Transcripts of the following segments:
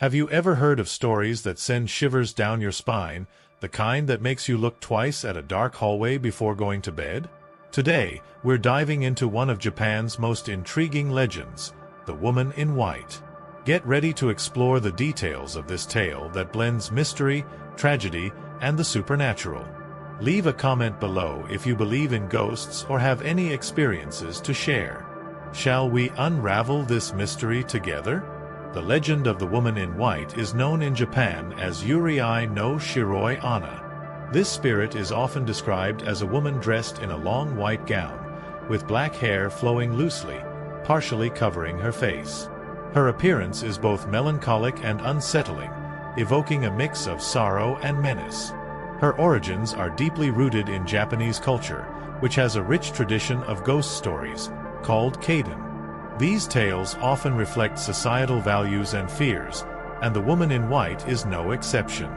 Have you ever heard of stories that send shivers down your spine, the kind that makes you look twice at a dark hallway before going to bed? Today, we're diving into one of Japan's most intriguing legends, the Woman in White. Get ready to explore the details of this tale that blends mystery, tragedy, and the supernatural. Leave a comment below if you believe in ghosts or have any experiences to share. Shall we unravel this mystery together? The legend of the Woman in White is known in Japan as Eerie no Shiroi Ana. This spirit is often described as a woman dressed in a long white gown, with black hair flowing loosely, partially covering her face. Her appearance is both melancholic and unsettling, evoking a mix of sorrow and menace. Her origins are deeply rooted in Japanese culture, which has a rich tradition of ghost stories, called kaiden. These tales often reflect societal values and fears, and the Woman in White is no exception.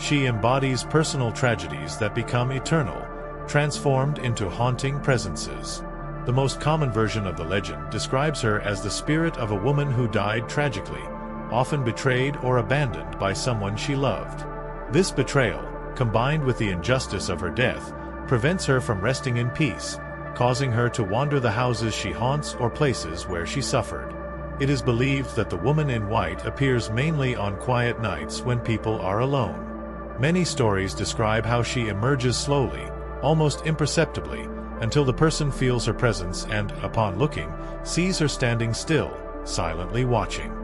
She embodies personal tragedies that become eternal, transformed into haunting presences. The most common version of the legend describes her as the spirit of a woman who died tragically, often betrayed or abandoned by someone she loved. This betrayal, combined with the injustice of her death, prevents her from resting in peace, causing her to wander the houses she haunts or places where she suffered. It is believed that the Woman in White appears mainly on quiet nights when people are alone. Many stories describe how she emerges slowly, almost imperceptibly, until the person feels her presence and, upon looking, sees her standing still, silently watching.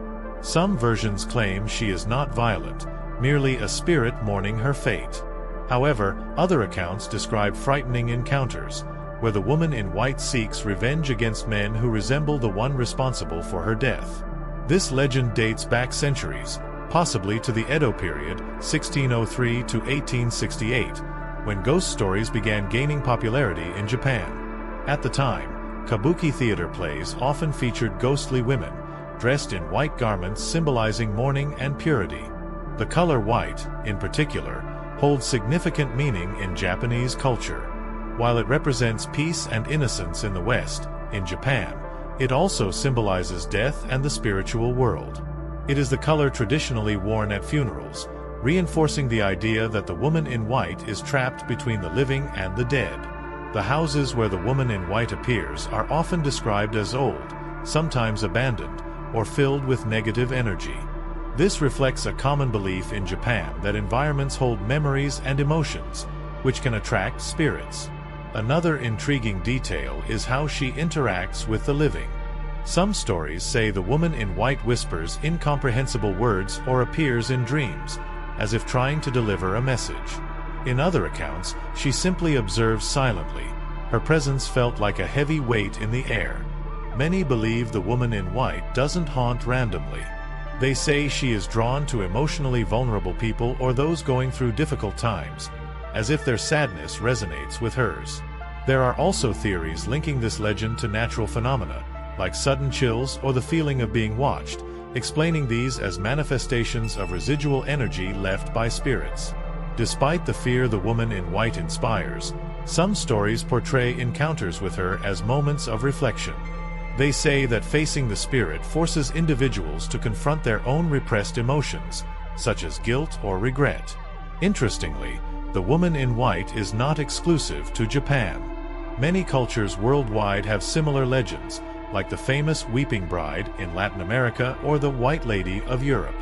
Some versions claim she is not violent, merely a spirit mourning her fate. However, other accounts describe frightening encounters, where the Woman in White seeks revenge against men who resemble the one responsible for her death. This legend dates back centuries, possibly to the Edo period, 1603 to 1868, when ghost stories began gaining popularity in Japan. At the time, kabuki theater plays often featured ghostly women, dressed in white garments symbolizing mourning and purity. The color white, in particular, holds significant meaning in Japanese culture. While it represents peace and innocence in the West, in Japan, it also symbolizes death and the spiritual world. It is the color traditionally worn at funerals, reinforcing the idea that the Woman in White is trapped between the living and the dead. The houses where the Woman in White appears are often described as old, sometimes abandoned, or filled with negative energy. This reflects a common belief in Japan that environments hold memories and emotions, which can attract spirits. Another intriguing detail is how she interacts with the living. Some stories say the Woman in White whispers incomprehensible words or appears in dreams, as if trying to deliver a message. In other accounts, she simply observes silently. Her presence felt like a heavy weight in the air. Many believe the Woman in White doesn't haunt randomly. They say she is drawn to emotionally vulnerable people or those going through difficult times, as if their sadness resonates with hers. There are also theories linking this legend to natural phenomena, like sudden chills or the feeling of being watched, explaining these as manifestations of residual energy left by spirits. Despite the fear the Woman in White inspires, some stories portray encounters with her as moments of reflection. They say that facing the spirit forces individuals to confront their own repressed emotions, such as guilt or regret. Interestingly, the Woman in White is not exclusive to Japan. Many cultures worldwide have similar legends, like the famous Weeping Bride in Latin America or the White Lady of Europe.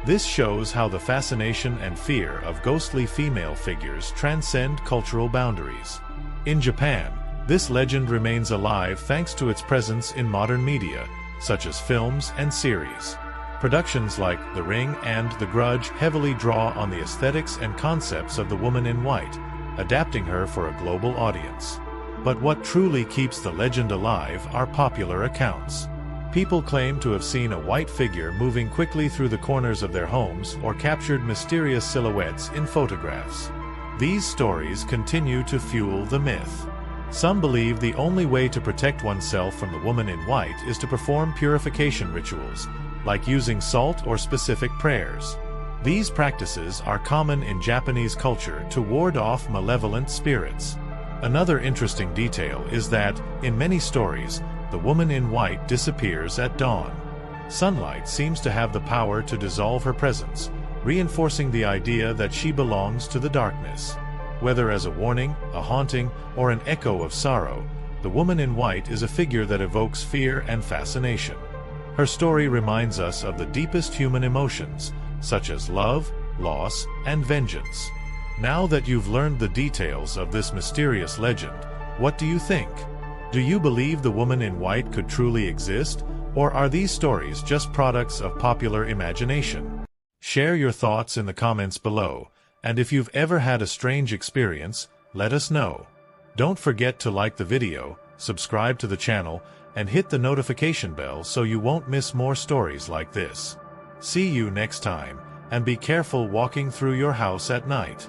This shows how the fascination and fear of ghostly female figures transcend cultural boundaries. In Japan, this legend remains alive thanks to its presence in modern media, such as films and series. Productions like The Ring and The Grudge heavily draw on the aesthetics and concepts of the Woman in White, adapting her for a global audience. But what truly keeps the legend alive are popular accounts. People claim to have seen a white figure moving quickly through the corners of their homes or captured mysterious silhouettes in photographs. These stories continue to fuel the myth. Some believe the only way to protect oneself from the Woman in White is to perform purification rituals, like using salt or specific prayers. These practices are common in Japanese culture to ward off malevolent spirits. Another interesting detail is that, in many stories, the Woman in White disappears at dawn. Sunlight seems to have the power to dissolve her presence, reinforcing the idea that she belongs to the darkness. Whether as a warning, a haunting, or an echo of sorrow, the woman in white is a figure that evokes fear and fascination. Her story reminds us of the deepest human emotions, such as love, loss, and vengeance. Now that you've learned the details of this mysterious legend, what do you think? Do you believe the woman in white could truly exist, or are these stories just products of popular imagination? Share your thoughts in the comments below, and if you've ever had a strange experience, let us know. Don't forget to like the video, subscribe to the channel, and hit the notification bell so you won't miss more stories like this. See you next time, and be careful walking through your house at night.